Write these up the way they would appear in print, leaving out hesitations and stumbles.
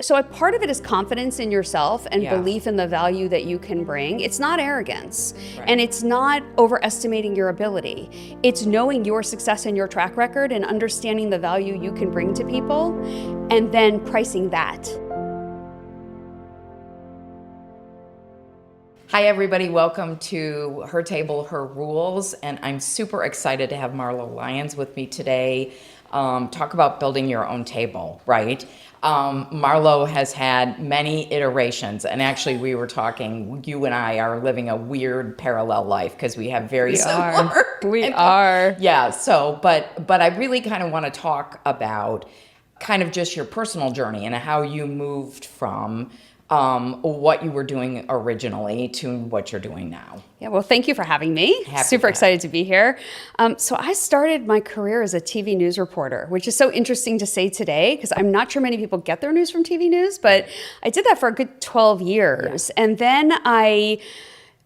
So a part of it is confidence in yourself and Yeah. belief in the value that you can bring. It's not arrogance, Right. and it's not overestimating your ability. It's knowing your success and your track record and understanding the value you can bring to people and then pricing that. Hi, everybody. Welcome to Her Table, Her Rules. And I'm super excited to have Marlo Lyons with me today. Talk about building your own table, right? Marlo has had many iterations. And actually, we were talking, you and I are living a weird parallel life because we have very similar. We are. Yeah. So, but I really kind of want to talk about kind of just your personal journey and how you moved from what you were doing originally to what you're doing now. Yeah, well, thank you for having me. Happy Super to excited to be here. So I started my career as a TV news reporter, which is so interesting to say today because I'm not sure many people get their news from TV news, but I did that for a good 12 years. Yeah. And then I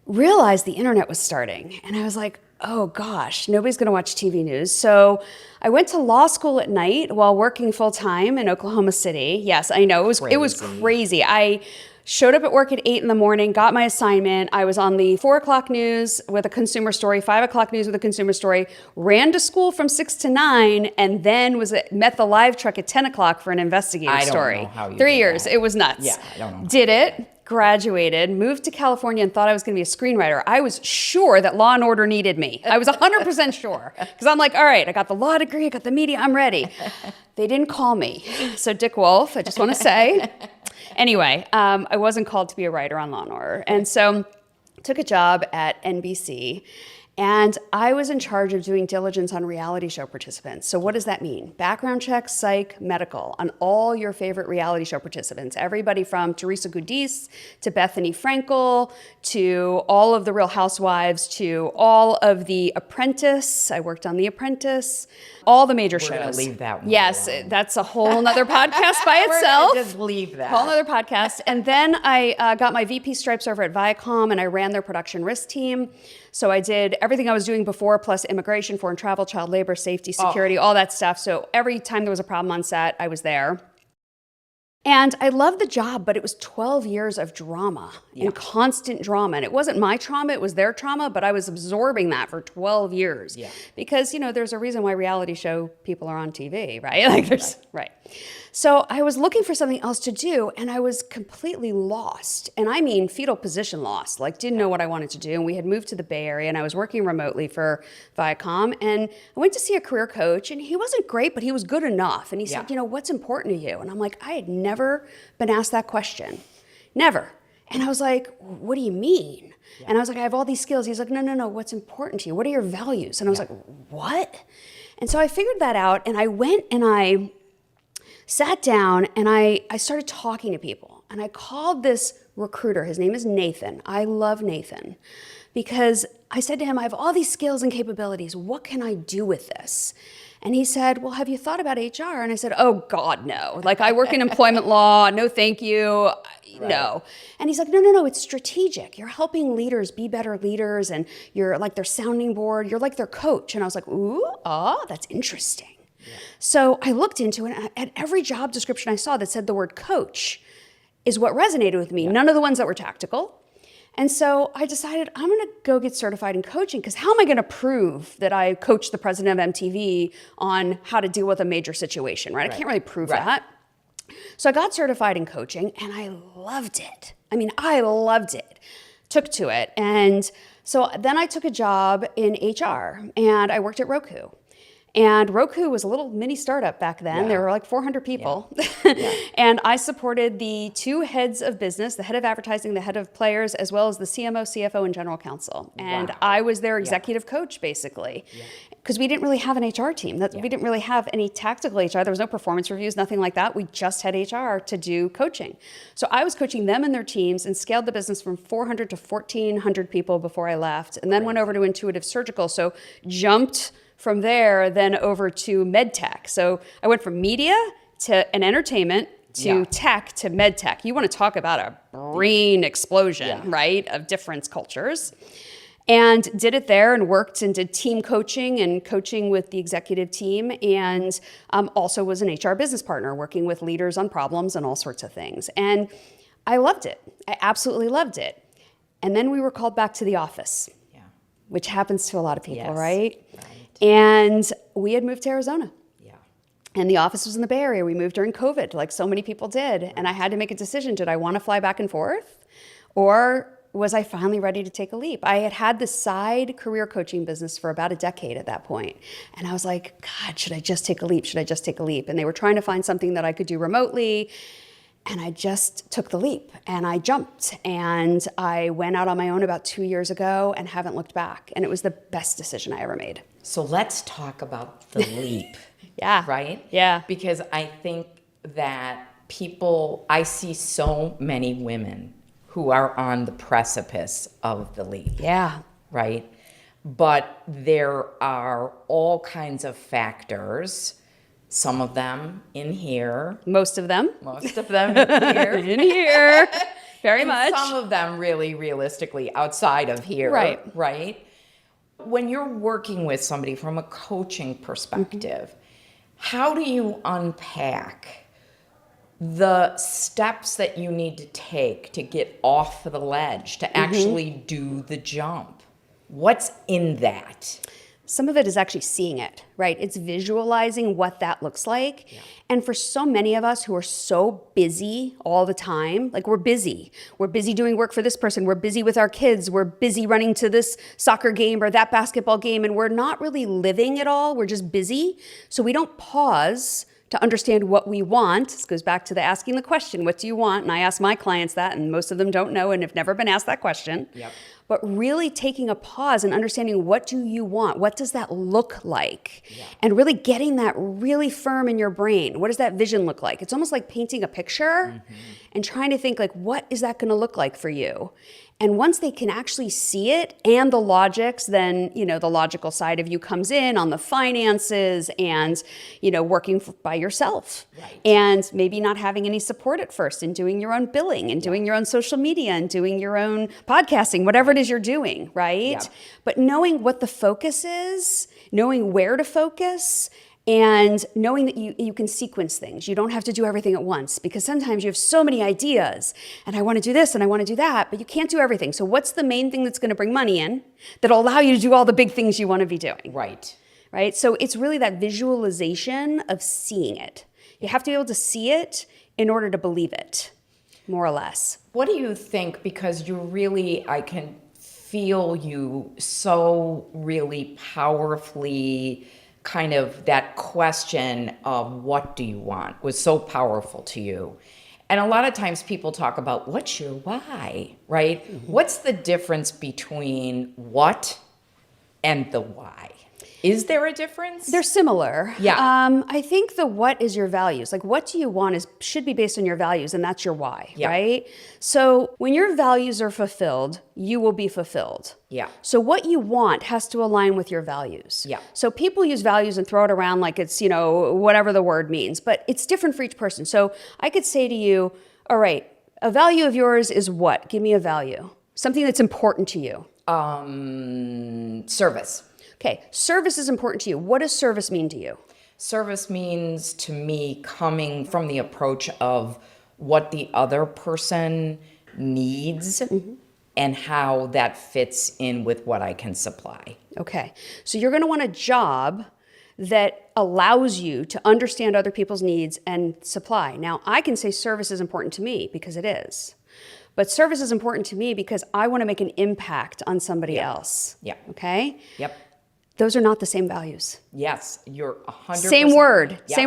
realized the internet was starting and I was like, oh gosh, nobody's gonna watch TV news. So I went to law school at night while working full time in Oklahoma City. Yes, I know, it was crazy. I showed up at work at 8 in the morning, got my assignment. I was on the 4 o'clock news with a consumer story, 5 o'clock news with a consumer story, ran to school from 6 to 9, and then met the live truck at 10 o'clock for an investigative story. I don't know how you 3 did years, that. it was nuts. Yeah, I don't know. Did it. Graduated, moved to California and thought I was going to be a screenwriter. I was sure that Law and Order needed me. I was 100% sure. Because I'm like, all right, I got the law degree, I got the media, I'm ready. They didn't call me. So Dick Wolf, I just want to say. Anyway, I wasn't called to be a writer on Law and Order. And so took a job at NBC. And I was in charge of doing diligence on reality show participants. So what does that mean? Background check, psych, medical on all your favorite reality show participants. Everybody from Teresa Giudice to Bethany Frankel to all of the Real Housewives to all of The Apprentice. I worked on The Apprentice. All the major shows. We're going to leave that one Yes, alone. that's a whole nother podcast by itself. We're gonna just leave that. Whole other podcast. And then I got my VP stripes over at Viacom and I ran their production risk team. So I did everything I was doing before, plus immigration, foreign travel, child labor, safety, security, all that stuff. So every time there was a problem on set, I was there. And I loved the job, but it was 12 years of drama and constant drama. And it wasn't my trauma, it was their trauma, but I was absorbing that for 12 years. Yeah. Because, there's a reason why reality show people are on TV, right? Right. So I was looking for something else to do and I was completely lost. And I mean fetal position lost, didn't know what I wanted to do. And we had moved to the Bay Area and I was working remotely for Viacom. And I went to see a career coach and he wasn't great, but he was good enough. And he said, what's important to you? And I'm like, I had never been asked that question. Never. And I was like, what do you mean? Yeah. And I was like, I have all these skills. He's like, no, what's important to you? What are your values? And I was like, what? And so I figured that out and I went and I sat down and I started talking to people and I called this recruiter. His name is Nathan. I love Nathan because I said to him, I have all these skills and capabilities. What can I do with this? And he said, well, have you thought about HR? And I said, oh God, no. I work in employment law. No, thank you. Right. No. And he's like, no, it's strategic. You're helping leaders be better leaders and you're like their sounding board. You're like their coach. And I was like, that's interesting. Yeah. So I looked into it, and every job description I saw that said the word coach is what resonated with me, none of the ones that were tactical. And so I decided I'm going to go get certified in coaching because how am I going to prove that I coached the president of MTV on how to deal with a major situation, right? I can't really prove that. So I got certified in coaching, and I loved it. I loved it. Took to it. And so then I took a job in HR, and I worked at Roku. And Roku was a little mini startup back then. There were like 400 people. Yeah. And I supported the 2 heads of business, the head of advertising, the head of players, as well as the CMO, CFO, and general counsel. And I was their executive coach, basically. Because we didn't really have an HR team. We didn't really have any tactical HR. There was no performance reviews, nothing like that. We just had HR to do coaching. So I was coaching them and their teams and scaled the business from 400 to 1,400 people before I left. And then went over to Intuitive Surgical. So jumped from there, then over to med tech. So I went from media to an entertainment to tech to med tech. You want to talk about a brain explosion, right, of different cultures. And did it there and worked and did team coaching and coaching with the executive team, and also was an HR business partner working with leaders on problems and all sorts of things. And I loved it. I absolutely loved it. And then we were called back to the office, which happens to a lot of people, right? And we had moved to Arizona. And the office was in the Bay Area. We moved during COVID, like so many people did. And I had to make a decision. Did I want to fly back and forth? Or was I finally ready to take a leap? I had had this side career coaching business for about a decade at that point. And I was like, God, should I just take a leap? Should I just take a leap? And they were trying to find something that I could do remotely. And I just took the leap and I jumped. And I went out on my own about 2 years ago and haven't looked back. And it was the best decision I ever made. So let's talk about the leap. Yeah. Right? Yeah. Because I think that I see so many women who are on the precipice of the leap. Yeah. Right? But there are all kinds of factors, some of them in here. Most of them. Most of them in here. In here. Very much. Some of them really realistically outside of here. Right. Right? When you're working with somebody from a coaching perspective, how do you unpack the steps that you need to take to get off the ledge, to actually do the jump? What's in that? Some of it is actually seeing it, right? It's visualizing what that looks like. Yeah. And for so many of us who are so busy all the time, like we're busy. We're busy doing work for this person. We're busy with our kids. We're busy running to this soccer game or that basketball game. And we're not really living at all. We're just busy. So we don't pause to understand what we want. This goes back to the asking the question, what do you want? And I ask my clients that, and most of them don't know and have never been asked that question. Yep. But really taking a pause and understanding, what do you want? What does that look like? Yeah. And really getting that really firm in your brain. What does that vision look like? It's almost like painting a picture and trying to think, like, what is that going to look like for you? And once they can actually see it and the logics, then, the logical side of you comes in on the finances and, working by yourself. Right. And maybe not having any support at first and doing your own billing and doing your own social media and doing your own podcasting, whatever it is you're doing, right? Yep. But knowing what the focus is, knowing where to focus, and knowing that you can sequence things. You don't have to do everything at once, because sometimes you have so many ideas and I want to do this and I want to do that, but you can't do everything. So what's the main thing that's going to bring money in that'll allow you to do all the big things you want to be doing? Right. Right? So it's really that visualization of seeing it. You have to be able to see it in order to believe it, more or less. What do you think? Because I can feel you so really powerfully. Kind of that question of what do you want was so powerful to you. And a lot of times people talk about what's your why, right? What's the difference between what and the why? Is there a difference? They're similar. Yeah. I think the what is your values. Like, what do you want should be based on your values, and that's your why, right? So when your values are fulfilled, you will be fulfilled. Yeah. So what you want has to align with your values. Yeah. So people use values and throw it around like it's, whatever the word means, but it's different for each person. So I could say to you, all right, a value of yours is what? Give me a value. Something that's important to you. Service. Okay, service is important to you. What does service mean to you? Service means to me coming from the approach of what the other person needs and how that fits in with what I can supply. Okay, so you're going to want a job that allows you to understand other people's needs and supply. Now, I can say service is important to me because it is. But service is important to me because I want to make an impact on somebody else. Yeah. Okay? Yep. Those are not the same values. Yes, you're 100%. Same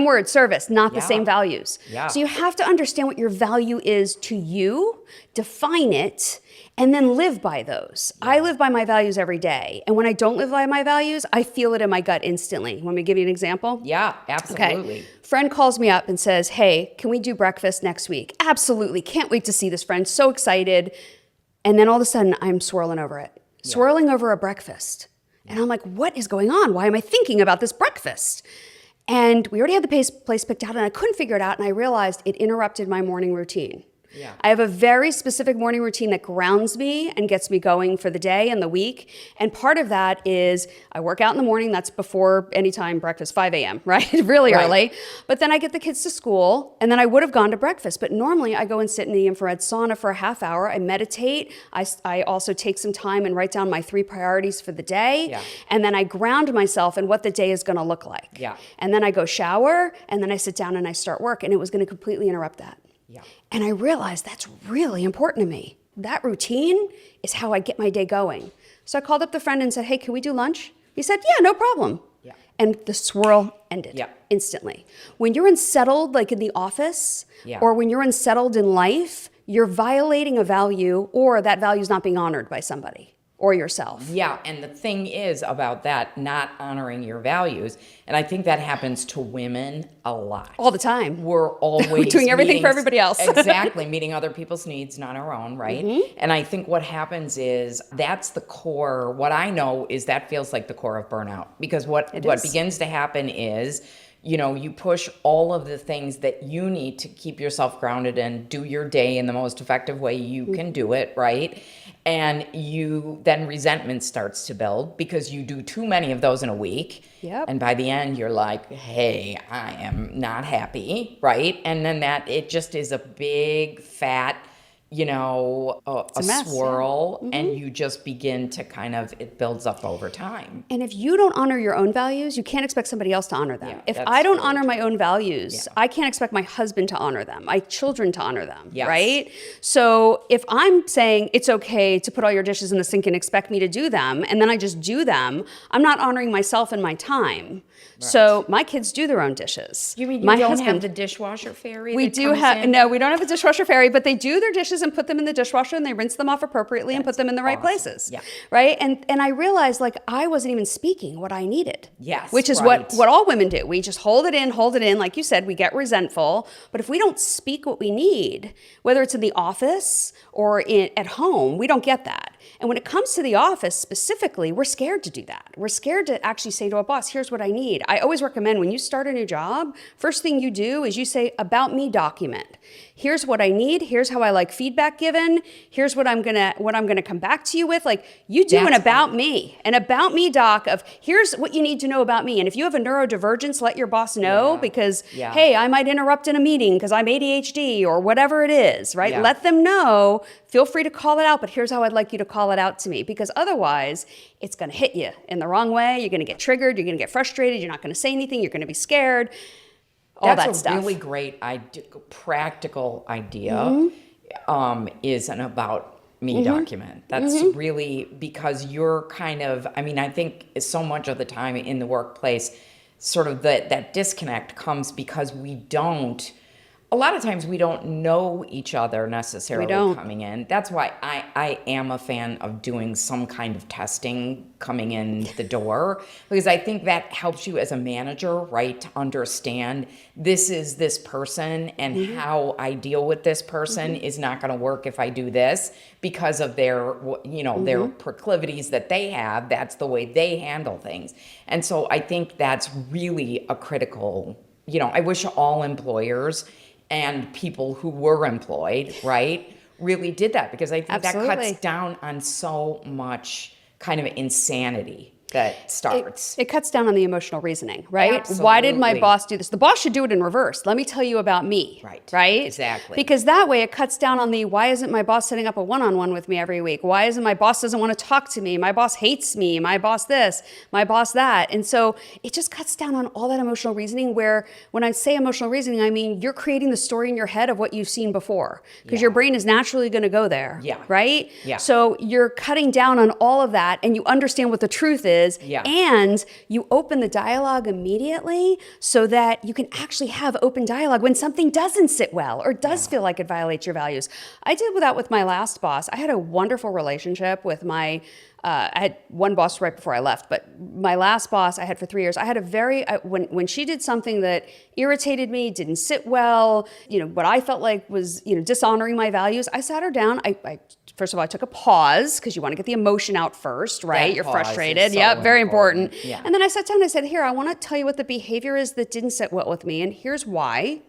word, service, not the same values. Yeah. So you have to understand what your value is to you, define it, and then live by those. Yeah. I live by my values every day. And when I don't live by my values, I feel it in my gut instantly. Want me to give you an example? Yeah, absolutely. Okay. Friend calls me up and says, hey, can we do breakfast next week? Absolutely. Can't wait to see this friend. So excited. And then all of a sudden, I'm swirling over it. Yeah. Swirling over a breakfast. And I'm like, what is going on? Why am I thinking about this breakfast? And we already had the place picked out, and I couldn't figure it out. And I realized it interrupted my morning routine. Yeah. I have a very specific morning routine that grounds me and gets me going for the day and the week. And part of that is I work out in the morning. That's before any time breakfast, 5 a.m., right? Really Right. early. But then I get the kids to school and then I would have gone to breakfast. But normally I go and sit in the infrared sauna for a half hour. I meditate. I also take some time and write down my 3 priorities for the day. Yeah. And then I ground myself in what the day is going to look like. Yeah. And then I go shower and then I sit down and I start work. And it was going to completely interrupt that. Yeah. And I realized that's really important to me. That routine is how I get my day going. So I called up the friend and said, hey, can we do lunch? He said, yeah, no problem. Yeah. And the swirl ended Yeah. instantly. When you're unsettled, like in the office, Yeah. or when you're unsettled in life, you're violating a value or that value is not being honored by somebody or yourself. Yeah, and the thing is about that, not honoring your values, and I think that happens to women a lot. All the time. We're always doing everything for meeting- everybody else. Exactly, meeting other people's needs, not our own, right? And I think what happens is that's the core. What I know is that feels like the core of burnout, because what is. begins to happen is, you know, you push all of the things that you need to keep yourself grounded and do your day in the most effective way you can do it, right? And then resentment starts to build because you do too many of those in a week. Yep. And by the end, you're like, hey, I am not happy, right? And then it just is a big, fat, you know, a mess, swirl, and you just begin to it builds up over time. And if you don't honor your own values, you can't expect somebody else to honor them. Yeah, if that's I don't really honor my own values, I can't expect my husband to honor them, my children to honor them, Yes. right? So if I'm saying it's okay to put all your dishes in the sink and expect me to do them, and then I just do them, I'm not honoring myself and my time. So my kids do their own dishes. You mean you my don't husband, have the dishwasher fairy? we that do comes have in? no, we don't have a dishwasher fairy, but they do their dishes and put them in the dishwasher and they rinse them off appropriately and put them in the right awesome. places. Yeah. Right? And I realized like I wasn't even speaking what I needed. Yes, Which is right. what all women do. We just hold it in, like you said, we get resentful. But if we don't speak what we need, whether it's in the office or at home, we don't get that. And when it comes to the office specifically, we're scared to do that. We're scared to actually say to a boss, here's what I need. I always recommend when you start a new job, first thing you do is you say, about me document. Here's what I need. Here's how I like feedback given. Here's what I'm gonna come back to you with. Like you do That's an about me doc of here's what you need to know about me. And if you have a neurodivergence, let your boss know Yeah. because Yeah. hey, I might interrupt in a meeting because I'm ADHD or whatever it is, right? Yeah. Let them know. Feel free to call it out, but here's how I'd like you to call it out to me because otherwise it's gonna hit you in the wrong way. You're gonna get triggered. You're gonna get frustrated. You're not gonna say anything. You're gonna be scared. All That's that a stuff. really great practical idea. Mm-hmm. Is an about me document. That's really because you're I think so much of the time in the workplace, sort of that disconnect comes because a lot of times we don't know each other necessarily We don't. coming in. That's why I am a fan of doing some kind of testing coming in the door, because I think that helps you as a manager, right, to understand this is this person and how I deal with this person is not going to work if I do this because of their, their proclivities that they have. That's the way they handle things. And so I think that's really a critical, I wish all employers and people who were employed, right, really did that because I think Absolutely. that cuts down on so much kind of insanity that starts. It cuts down on the emotional reasoning, right? Why did my Absolutely. boss do this? The boss should do it in reverse. Let me tell you about me. Right? Exactly. Because that way it cuts down on the why isn't my boss setting up a one-on-one with me every week? Why isn't my boss doesn't want to talk to me? My boss hates me. My boss this, my boss that. And so it just cuts down on all that emotional reasoning where when I say emotional reasoning, I mean you're creating the story in your head of what you've seen before because your brain is naturally going to go there. Yeah. Right? Yeah. So you're cutting down on all of that and you understand what the truth is. Yeah. And you open the dialogue immediately so that you can actually have open dialogue when something doesn't sit well or does feel like it violates your values. I did that with my last boss. I had a wonderful relationship with I had one boss right before I left, but my last boss I had for 3 years. I had when she did something that irritated me, didn't sit well, what I felt like was, dishonoring my values, I sat her down. I first of all, I took a pause because you want to get the emotion out first, right? You're pause frustrated. is so Yep, very important. Yeah. And then I sat down and I said, here, I want to tell you what the behavior is that didn't sit well with me, and here's why.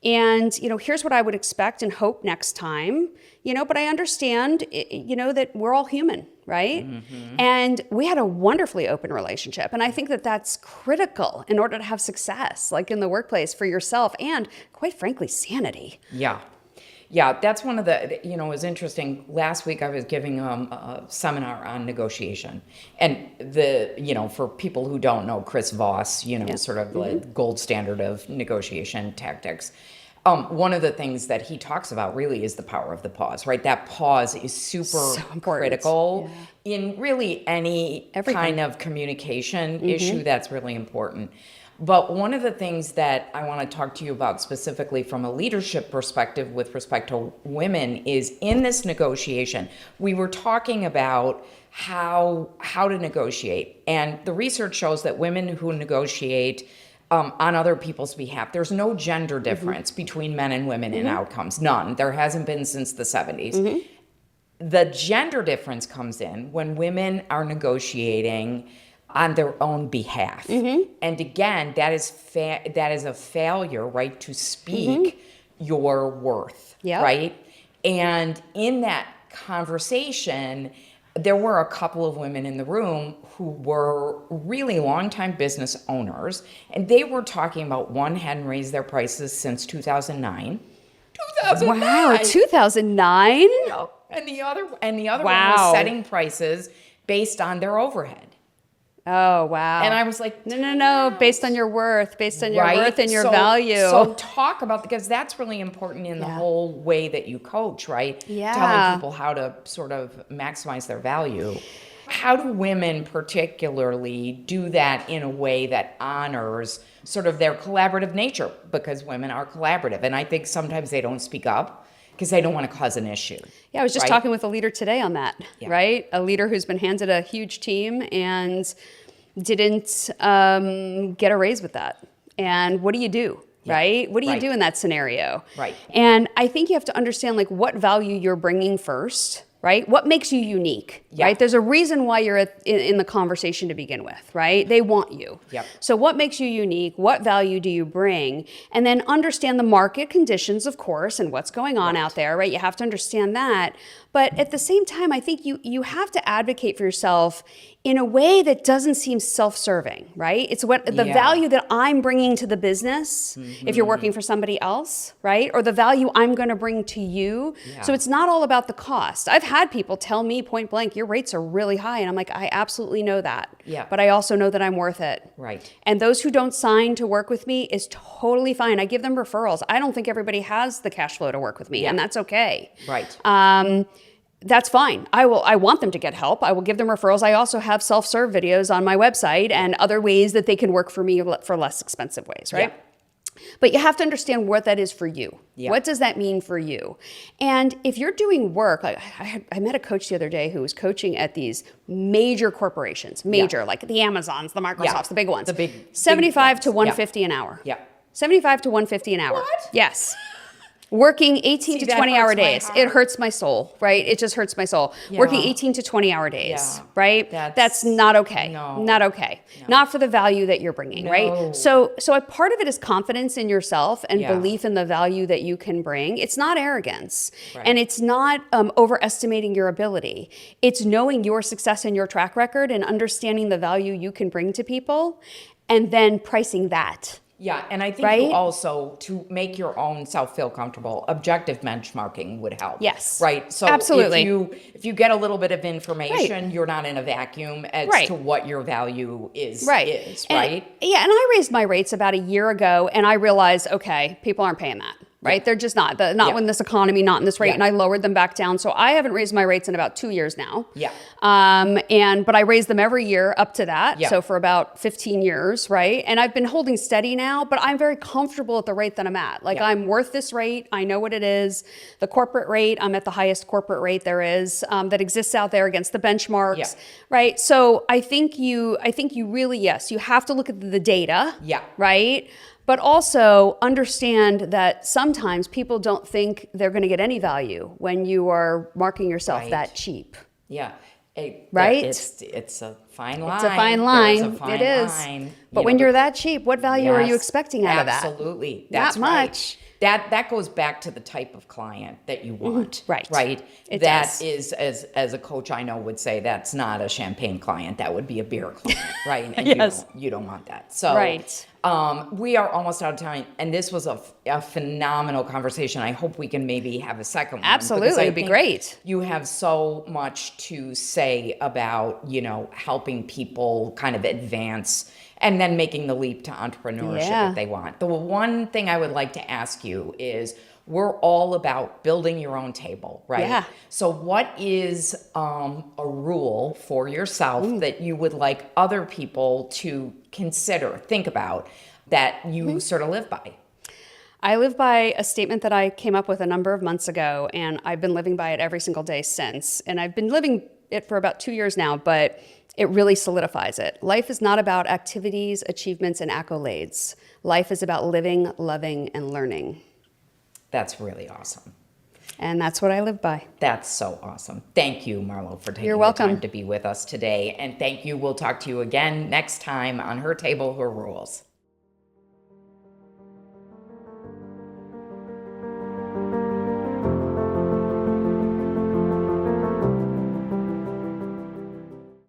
And, here's what I would expect and hope next time, but I understand, that we're all human, right? And we had a wonderfully open relationship. And I think that that's critical in order to have success, like in the workplace for yourself and, quite frankly, sanity. Yeah. Yeah, that's one of the, it was interesting. Last week I was giving a seminar on negotiation. And for people who don't know, Chris Voss, sort of the gold standard of negotiation tactics. One of the things that he talks about really is the power of the pause, right? That pause is super critical in really any kind of communication issue that's really important. But one of the things that I want to talk to you about specifically from a leadership perspective with respect to women is in this negotiation, we were talking about how to negotiate. And the research shows that women who negotiate on other people's behalf, there's no gender difference between men and women in outcomes. None. There hasn't been since the 70s. The gender difference comes in when women are negotiating on their own behalf. And again, that is a failure, right, to speak your worth, right? And in that conversation, there were a couple of women in the room who were really longtime business owners, and they were talking about one hadn't raised their prices since 2009. 2009! Wow, 2009? And the other one was setting prices based on their overhead. Oh, wow. And I was like, no, based on your worth, worth and your value. So talk about, because that's really important in the whole way that you coach, right? Telling people how to sort of maximize their value. How do women particularly do that in a way that honors sort of their collaborative nature? Because women are collaborative. And I think sometimes they don't speak up because they don't want to cause an issue. Yeah, I was just talking with a leader today on that, right? A leader who's been handed a huge team and didn't get a raise with that. And what do you do, right? What do you do in that scenario? Right. And I think you have to understand like what value you're bringing first, right? What makes you unique, right? There's a reason why you're in the conversation to begin with, right? They want you. So what makes you unique? What value do you bring? And then understand the market conditions, of course, and what's going on out there, right? You have to understand that. But at the same time, I think you have to advocate for yourself in a way that doesn't seem self-serving, right? It's what the value that I'm bringing to the business, if you're working for somebody else, right? Or the value I'm going to bring to you. So it's not all about the cost. I've had people tell me point blank, your rates are really high. And I'm like, I absolutely know that. But I also know that I'm worth it. Right. And those who don't sign to work with me is totally fine. I give them referrals. I don't think everybody has the cash flow to work with me, and that's okay. Right. That's fine. I want them to get help. I will give them referrals. I also have self-serve videos on my website and other ways that they can work for me for less expensive ways, right? But you have to understand what that is for you. What does that mean for you? And if you're doing work, I met a coach the other day who was coaching at these major corporations, like the Amazons, the Microsofts, the big ones. The big 75 to 150 an hour. 75 to 150 an hour. What? Yes. Working 18 to 20 hour days. It hurts my soul, right? It just hurts my soul. Working 18 to 20 hour days, right? That's not okay. Not okay. Not for the value that you're bringing, right? So a part of it is confidence in yourself and belief in the value that you can bring. It's not arrogance. And it's not overestimating your ability. It's knowing your success and your track record and understanding the value you can bring to people and then pricing that. Yeah, and I think you also, to make your own self feel comfortable, objective benchmarking would help. Yes. Right? So absolutely. If you get a little bit of information, you're not in a vacuum as to what your value is. Right? And I raised my rates about a year ago, and I realized, okay, people aren't paying that. Right? They're just not. Not in this economy, not in this rate. And I lowered them back down. So I haven't raised my rates in about 2 years now. But I raised them every year up to that. So for about 15 years, right? And I've been holding steady now, but I'm very comfortable at the rate that I'm at. Like I'm worth this rate. I know what it is. The corporate rate, I'm at the highest corporate rate there is that exists out there against the benchmarks. Right? So I think you really, you have to look at the data. Right? But also understand that sometimes people don't think they're going to get any value when you are marking yourself that cheap. Right? It's a fine line. It's a fine line. It is. Line. But when you're that cheap, what value are you expecting out of that? Absolutely. That's not much. That goes back to the type of client that you want. Right. Right. It That does. is, as a coach I know would say, that's not a champagne client. That would be a beer client, right? And Yes. you don't want that. So Right. we are almost out of time, and this was a phenomenal conversation. I hope we can maybe have a second one. Absolutely, because I it'd be think great. You have so much to say about, helping people kind of advance and then making the leap to entrepreneurship Yeah. if they want. The one thing I would like to ask you is, we're all about building your own table, right? Yeah. So what is a rule for yourself that you would like other people to consider, think about, that you sort of live by? I live by a statement that I came up with a number of months ago, and I've been living by it every single day since. And I've been living it for about 2 years now, but it really solidifies it. Life is not about activities, achievements, and accolades. Life is about living, loving, and learning. That's really awesome. And that's what I live by. That's so awesome. Thank you, Marlo, for taking You're the welcome. time to be with us today. And thank you. We'll talk to you again next time on Her Table, Her Rules.